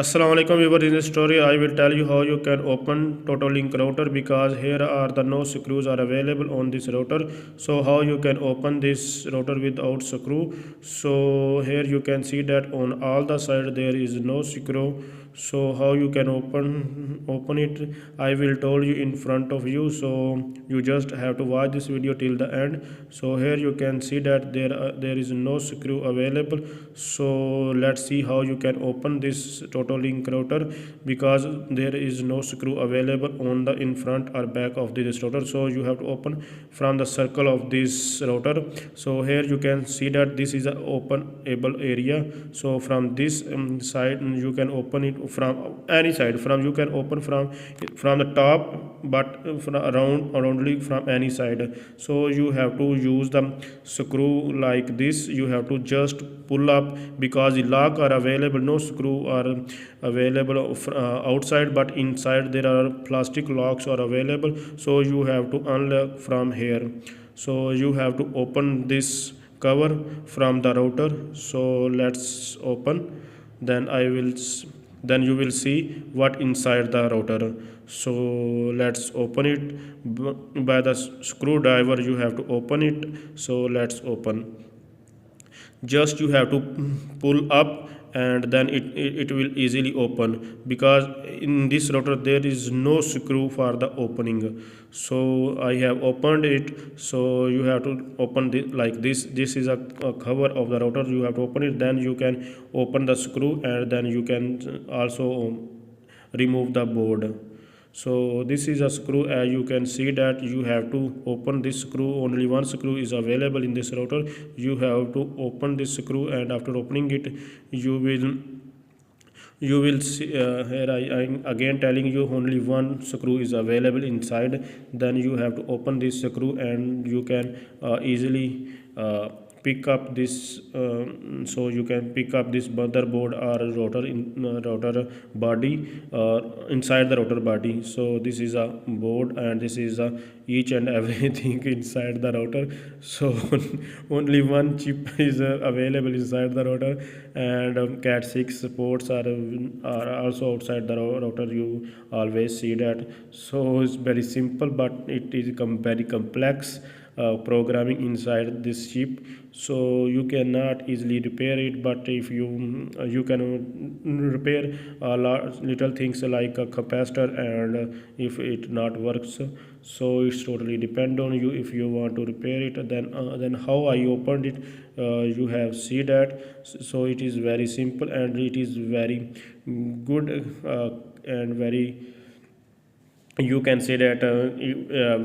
Assalamu alaikum viewers. In this story I will tell you how you can open TOTO LINK router, because here are the no screws are available on this router. So how you can open this router without screw? So here you can see that on all the side there is no screw. So how you can open it, I will tell you in front of you. So you just have to watch this video till the end. So here you can see that there is no screw available. So let's see how you can open this TOTO LINK router, because there is no screw available on the in front or back of this router. So you have to open from the circle of this router. So here you can see that this is a openable area. So from this side you can open it from any side. From you can open from the top, but aroundly from any side. So you have to use the screw like this. You have to just pull up, because the lock are available, no screw are available outside, but inside there are plastic locks are available. So you have to unlock from here. So you have to open this cover from the router. So let's open, then then you will see what inside the router. So let's open it by the screwdriver. You have to open it. So let's open. Just you have to pull up, and then it will easily open, because in this router there is no screw for the opening. So I have opened it. So you have to open this like this is a cover of the router. You have to open it, then you can open the screw, and then you can also remove the board. So this is a screw. As you can see that you have to open this screw. Only one screw is available in this router. You have to open this screw, and after opening it you will see here I'm again telling you only one screw is available inside. Then you have to open this screw, and you can easily pick up this. So you can pick up this motherboard or router body inside the router body. So this is a board, and this is a each and everything inside the router. So only one chip is available inside the router, and cat 6 ports are also outside the router. You always see that. So it's very simple, but it is very complex programming inside this chip. So you cannot easily repair it, but if you can repair little things like a capacitor, and if it not works. So it's totally depend on you. If you want to repair it, then how I opened it, you have see that. So it is very simple, and it is very good, and very, you can say that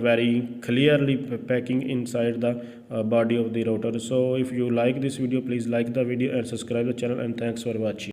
very clearly packing inside the body of the router. So if you like this video, please like the video and subscribe the channel, and thanks for watching.